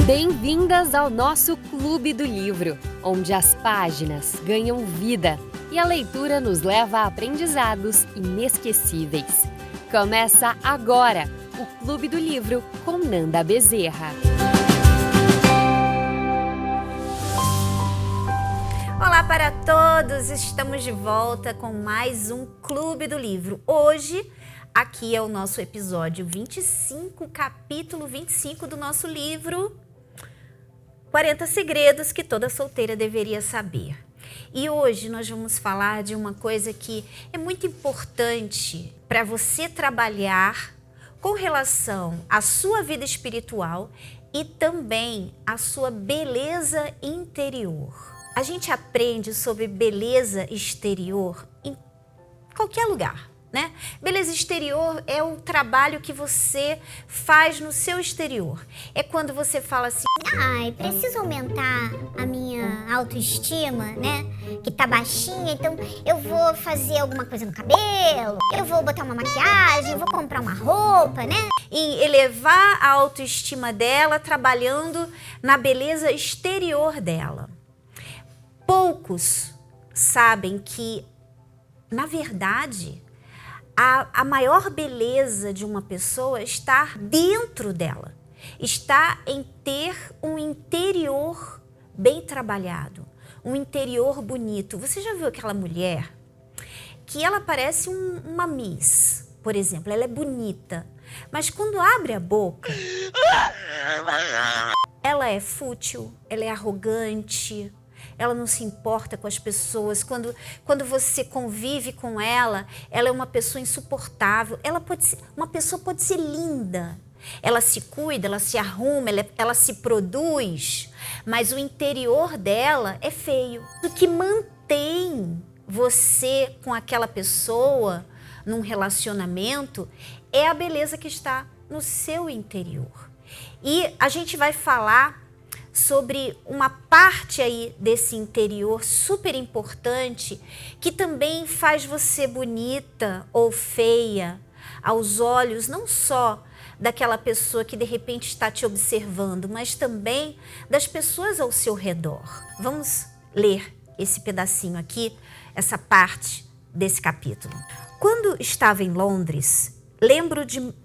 Bem-vindas ao nosso Clube do Livro, onde as páginas ganham vida e a leitura nos leva a aprendizados inesquecíveis. Começa agora o Clube do Livro com Nanda Bezerra. Olá para todos, estamos de volta com mais um Clube do Livro. Hoje, aqui é o nosso episódio 25, capítulo 25 do nosso livro 40 Segredos que Toda Solteira Deveria Saber. E hoje nós vamos falar de uma coisa que é muito importante para você trabalhar com relação à sua vida espiritual e também à sua beleza interior. A gente aprende sobre beleza exterior em qualquer lugar, né? Beleza exterior é o trabalho que você faz no seu exterior. É quando você fala assim: ai, preciso aumentar a minha autoestima, né? Que tá baixinha, então eu vou fazer alguma coisa no cabelo, eu vou botar uma maquiagem, eu vou comprar uma roupa, né? em elevar a autoestima dela, trabalhando na beleza exterior dela. Poucos sabem que, na verdade, a maior beleza de uma pessoa está dentro dela. Está em ter um interior bem trabalhado, um interior bonito. Você já viu aquela mulher que ela parece uma Miss, por exemplo? Ela é bonita, mas quando abre a boca, ela é fútil, ela é arrogante, ela não se importa com as pessoas. Quando você convive com ela, ela é uma pessoa insuportável. Uma pessoa pode ser linda, ela se cuida, ela se arruma, ela se produz, mas o interior dela é feio. O que mantém você com aquela pessoa num relacionamento é a beleza que está no seu interior. E a gente vai falar sobre uma parte aí desse interior super importante que também faz você bonita ou feia aos olhos não só daquela pessoa que de repente está te observando, mas também das pessoas ao seu redor. Vamos ler esse pedacinho aqui, essa parte desse capítulo. Quando estava em Londres,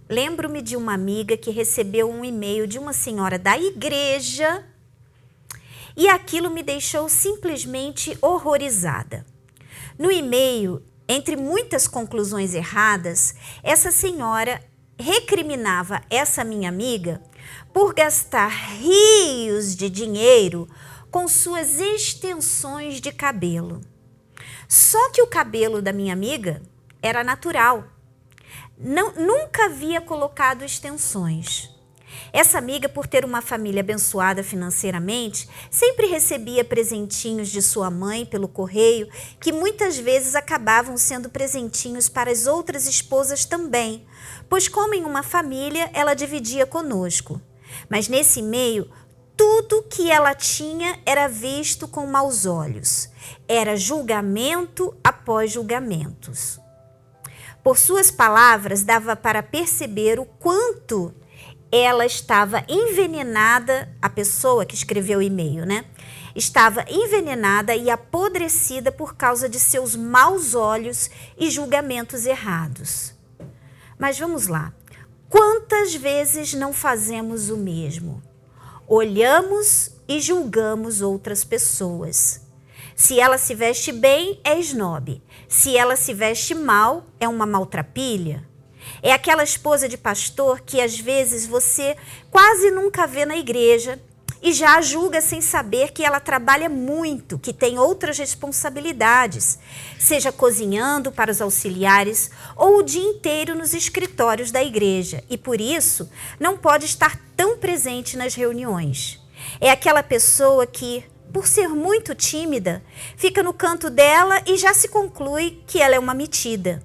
lembro-me de uma amiga que recebeu um e-mail de uma senhora da igreja e aquilo me deixou simplesmente horrorizada. No e-mail, entre muitas conclusões erradas, essa senhora recriminava essa minha amiga por gastar rios de dinheiro com suas extensões de cabelo. Só que o cabelo da minha amiga era natural. Nunca havia colocado extensões. Essa amiga, por ter uma família abençoada financeiramente, sempre recebia presentinhos de sua mãe pelo correio, que muitas vezes acabavam sendo presentinhos para as outras esposas também, pois como em uma família, ela dividia conosco. Mas nesse meio, tudo que ela tinha era visto com maus olhos. Era julgamento após julgamentos. Por suas palavras, dava para perceber o quanto ela estava envenenada, a pessoa que escreveu o e-mail, né? Estava envenenada e apodrecida por causa de seus maus olhos e julgamentos errados. Mas vamos lá. Quantas vezes não fazemos o mesmo? Olhamos e julgamos outras pessoas. Se ela se veste bem, é esnobe. Se ela se veste mal, é uma maltrapilha. É aquela esposa de pastor que às vezes você quase nunca vê na igreja e já a julga sem saber que ela trabalha muito, que tem outras responsabilidades, seja cozinhando para os auxiliares ou o dia inteiro nos escritórios da igreja e por isso não pode estar tão presente nas reuniões. É aquela pessoa que, por ser muito tímida, fica no canto dela e já se conclui que ela é uma metida.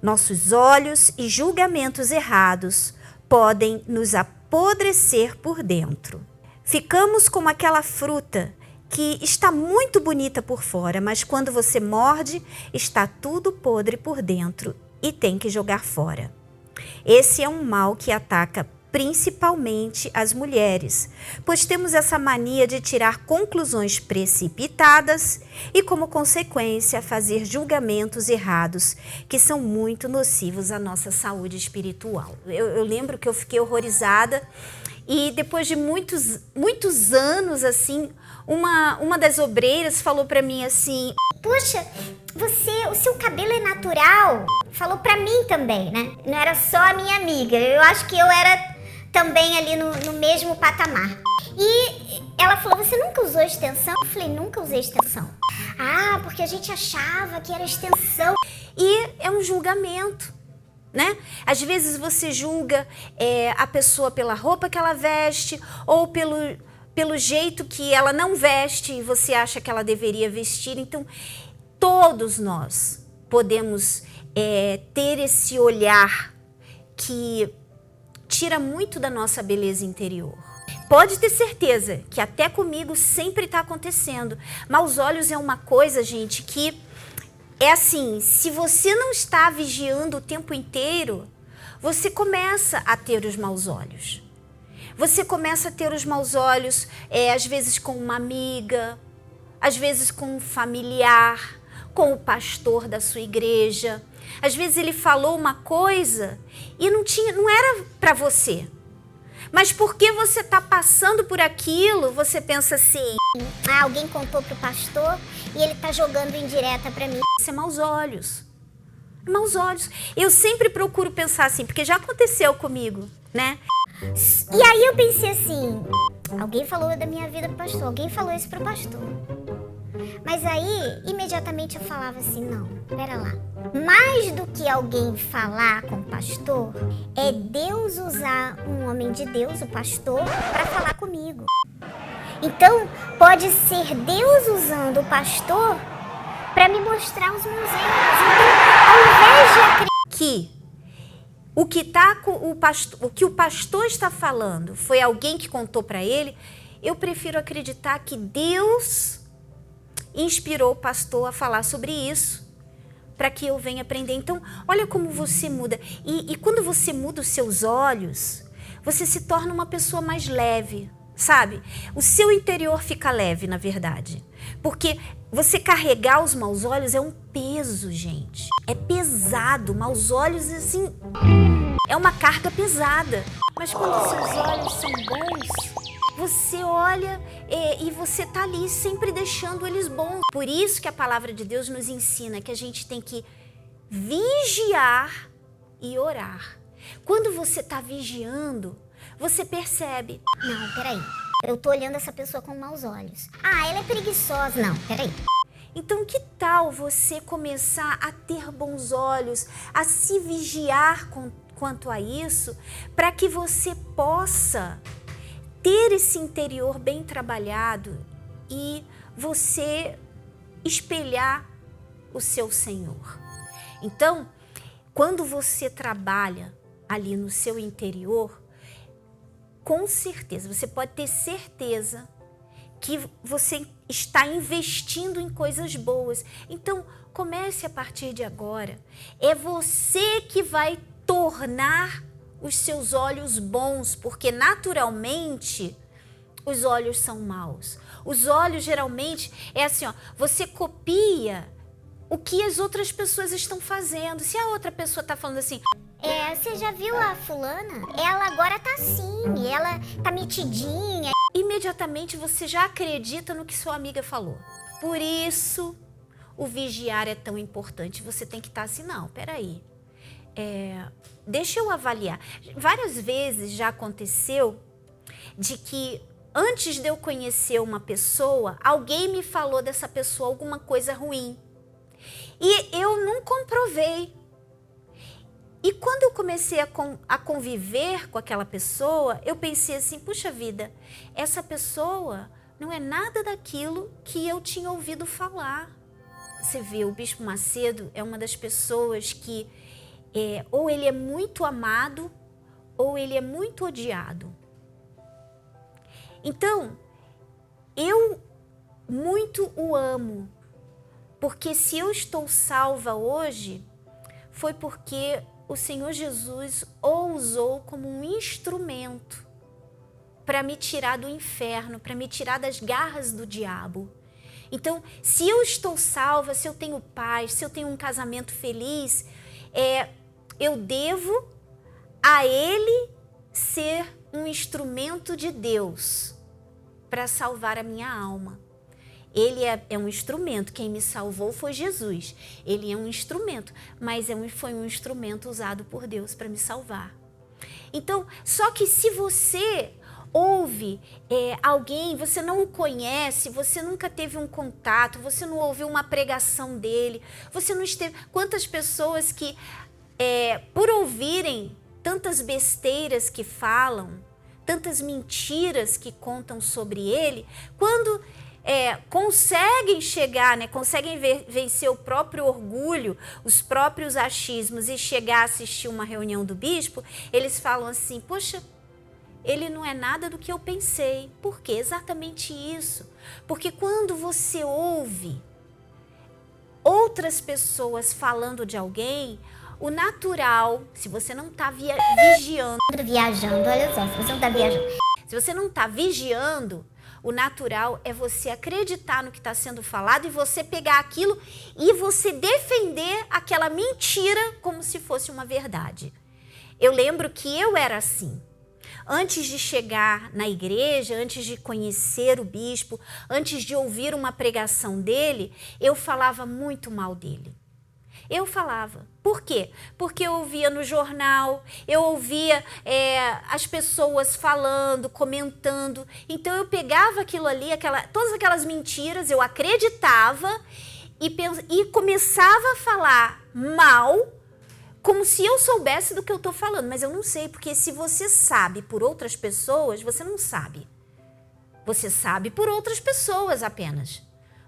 Nossos olhos e julgamentos errados podem nos apodrecer por dentro. Ficamos como aquela fruta que está muito bonita por fora, mas quando você morde, está tudo podre por dentro e tem que jogar fora. Esse é um mal que ataca principalmente as mulheres, pois temos essa mania de tirar conclusões precipitadas e, como consequência, fazer julgamentos errados que são muito nocivos à nossa saúde espiritual. Eu lembro que eu fiquei horrorizada e depois de muitos anos, assim, uma das obreiras falou para mim assim: Puxa, o seu cabelo é natural. Falou pra mim também, né? Não era só a minha amiga. Eu acho que eu era também ali no mesmo patamar. E ela falou: você nunca usou extensão? Eu falei: nunca usei extensão. Ah, porque a gente achava que era extensão. E é um julgamento, né? Às vezes você julga a pessoa pela roupa que ela veste ou pelo jeito que ela não veste e você acha que ela deveria vestir. Então, todos nós podemos ter esse olhar que tira muito da nossa beleza interior. Pode ter certeza que até comigo sempre está acontecendo. Maus olhos é uma coisa, gente, que é assim, se você não está vigiando o tempo inteiro, você começa a ter os maus olhos. Você começa a ter os maus olhos, às vezes com uma amiga, às vezes com um familiar, com o pastor da sua igreja. Às vezes ele falou uma coisa e não era para você. Mas porque você está passando por aquilo, você pensa assim: alguém contou pro pastor e ele tá jogando indireta pra mim. Isso é maus olhos. É maus olhos. Eu sempre procuro pensar assim, porque já aconteceu comigo, né? E aí eu pensei assim: alguém falou da minha vida pro pastor, alguém falou isso pro pastor. Mas aí, imediatamente eu falava assim: não, pera lá. Mais do que alguém falar com o pastor, é Deus usar um homem de Deus, o pastor, para falar comigo. Então, pode ser Deus usando o pastor para me mostrar os meus erros. Então, ao invés de acreditar o que o pastor está falando foi alguém que contou para ele, eu prefiro acreditar que Deus inspirou o pastor a falar sobre isso, para que eu venha aprender. Então, olha como você muda. E quando você muda os seus olhos, você se torna uma pessoa mais leve, sabe? O seu interior fica leve, na verdade. Porque você carregar os maus olhos é um peso, gente. É pesado. Maus olhos, assim, é uma carga pesada. Mas quando os seus olhos são bons, você olha e você tá ali sempre deixando eles bons. Por isso que a palavra de Deus nos ensina que a gente tem que vigiar e orar. Quando você tá vigiando, você percebe: não, peraí, eu tô olhando essa pessoa com maus olhos. Ah, ela é preguiçosa. Não, peraí. Então, que tal você começar a ter bons olhos, a se vigiar quanto a isso, para que você possa ter esse interior bem trabalhado e você espelhar o seu Senhor. Então, quando você trabalha ali no seu interior, com certeza, você pode ter certeza que você está investindo em coisas boas. Então, comece a partir de agora. É você que vai tornar os seus olhos bons, porque naturalmente os olhos são maus. Os olhos geralmente é assim, ó, você copia o que as outras pessoas estão fazendo. Se a outra pessoa está falando assim: você já viu a fulana? Ela agora tá assim, ela tá metidinha. Imediatamente você já acredita no que sua amiga falou. Por isso, o vigiar é tão importante. Você tem que estar assim: não, peraí. Deixa eu avaliar. Várias vezes já aconteceu de que antes de eu conhecer uma pessoa, alguém me falou dessa pessoa alguma coisa ruim. E eu não comprovei. E quando eu comecei a conviver com aquela pessoa, eu pensei assim: puxa vida, essa pessoa não é nada daquilo que eu tinha ouvido falar. Você vê, o Bispo Macedo é uma das pessoas que ou ele é muito amado ou ele é muito odiado. Então, eu muito o amo, porque se eu estou salva hoje, foi porque o Senhor Jesus o usou como um instrumento para me tirar do inferno, para me tirar das garras do diabo. Então, se eu estou salva, se eu tenho paz, se eu tenho um casamento feliz, eu devo a Ele ser um instrumento de Deus para salvar a minha alma. Ele é um instrumento, quem me salvou foi Jesus. Ele é um instrumento, mas foi um instrumento usado por Deus para me salvar. Então, só que se você ouve alguém, você não o conhece, você nunca teve um contato, você não ouviu uma pregação dele, você não esteve... Quantas pessoas que, por ouvirem tantas besteiras que falam, tantas mentiras que contam sobre ele, quando conseguem chegar, né, conseguem vencer o próprio orgulho, os próprios achismos e chegar a assistir uma reunião do bispo, eles falam assim, poxa, ele não é nada do que eu pensei. Por quê? Exatamente isso. Porque quando você ouve outras pessoas falando de alguém, o natural, se você não está viajando, Olha só, se você não está viajando. Se você não está vigiando, o natural é você acreditar no que está sendo falado e você pegar aquilo e você defender aquela mentira como se fosse uma verdade. Eu lembro que eu era assim. Antes de chegar na igreja, antes de conhecer o bispo, antes de ouvir uma pregação dele, eu falava muito mal dele. Eu falava. Por quê? Porque eu ouvia no jornal, eu ouvia as pessoas falando, comentando. Então eu pegava aquilo ali, todas aquelas mentiras, eu acreditava e começava a falar mal, como se eu soubesse do que eu estou falando. Mas eu não sei, porque se você sabe por outras pessoas, você não sabe. Você sabe por outras pessoas apenas.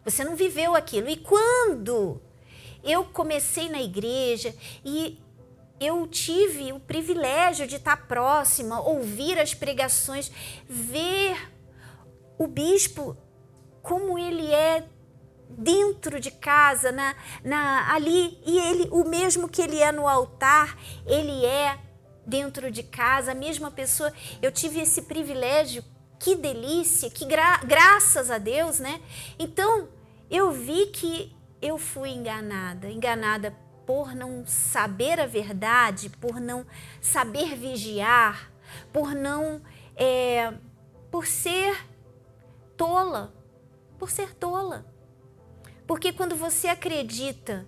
Você não viveu aquilo. E quando eu comecei na igreja e eu tive o privilégio de estar próxima, ouvir as pregações, ver o bispo como ele é dentro de casa, ali, e ele, o mesmo que ele é no altar, ele é dentro de casa, a mesma pessoa. Eu tive esse privilégio, que delícia, que graças a Deus, né? Então, eu vi que eu fui enganada por não saber a verdade, por não saber vigiar, por ser tola, Porque quando você acredita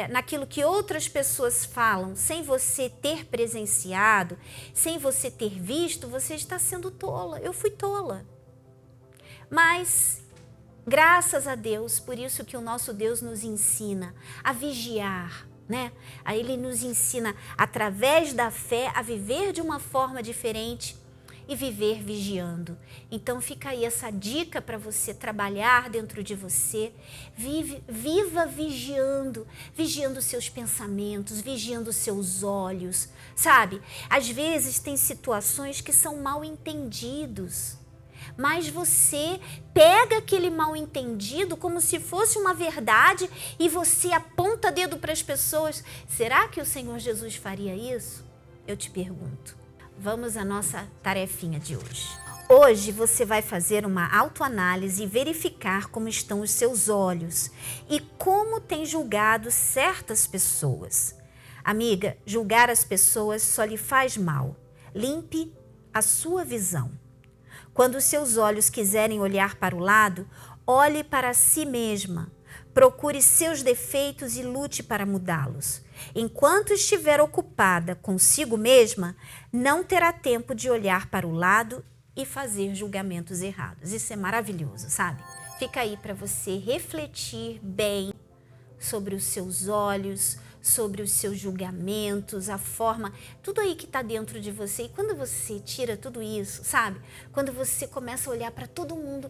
naquilo que outras pessoas falam, sem você ter presenciado, sem você ter visto, você está sendo tola. Eu fui tola. Mas graças a Deus, por isso que o nosso Deus nos ensina a vigiar, né? Aí Ele nos ensina, através da fé, a viver de uma forma diferente e viver vigiando. Então fica aí essa dica para você trabalhar dentro de você. Viva vigiando seus pensamentos, vigiando seus olhos, sabe? Às vezes tem situações que são mal entendidos, mas você pega aquele mal entendido como se fosse uma verdade e você aponta dedo para as pessoas. Será que o Senhor Jesus faria isso? Eu te pergunto. Vamos à nossa tarefinha de hoje. Hoje você vai fazer uma autoanálise e verificar como estão os seus olhos e como tem julgado certas pessoas. Amiga, julgar as pessoas só lhe faz mal. Limpe a sua visão. Quando os seus olhos quiserem olhar para o lado, olhe para si mesma. Procure seus defeitos e lute para mudá-los. Enquanto estiver ocupada consigo mesma, não terá tempo de olhar para o lado e fazer julgamentos errados. Isso é maravilhoso, sabe? Fica aí para você refletir bem sobre os seus olhos, sobre os seus julgamentos, a forma, tudo aí que está dentro de você. E quando você tira tudo isso, sabe? Quando você começa a olhar para todo mundo,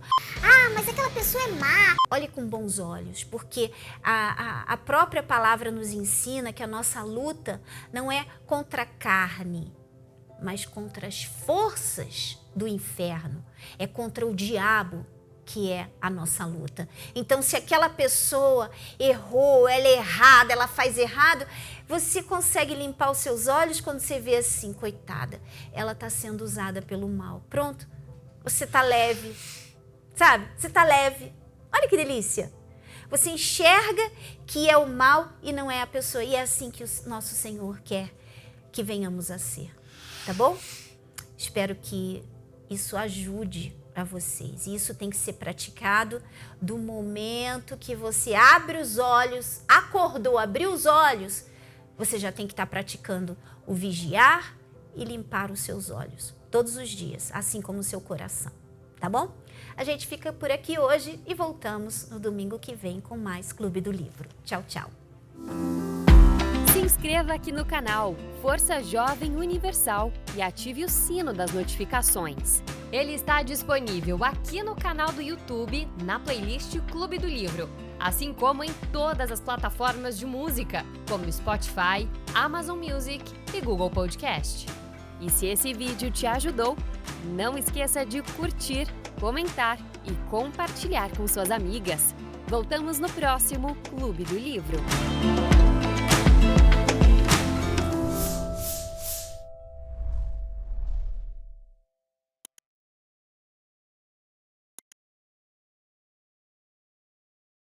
Mas aquela pessoa é má. olhe com bons olhos, porque a própria palavra nos ensina que a nossa luta não é contra a carne, mas contra as forças do inferno. É contra o diabo que é a nossa luta. Então, se aquela pessoa errou, ela é errada, ela faz errado, você consegue limpar os seus olhos quando você vê assim, coitada, ela está sendo usada pelo mal. Pronto, você está leve, sabe? Você está leve. Olha que delícia. Você enxerga que é o mal e não é a pessoa. E é assim que o nosso Senhor quer que venhamos a ser. Tá bom? Espero que isso ajude para vocês. E isso tem que ser praticado do momento que você abre os olhos, acordou, abriu os olhos, você já tem que estar praticando o vigiar e limpar os seus olhos todos os dias, assim como o seu coração. Tá bom? A gente fica por aqui hoje e voltamos no domingo que vem com mais Clube do Livro. Tchau, tchau. Se inscreva aqui no canal Força Jovem Universal e ative o sino das notificações. Ele está disponível aqui no canal do YouTube, na playlist Clube do Livro, assim como em todas as plataformas de música, como Spotify, Amazon Music e Google Podcast. E se esse vídeo te ajudou, não esqueça de curtir, comentar e compartilhar com suas amigas. Voltamos no próximo Clube do Livro.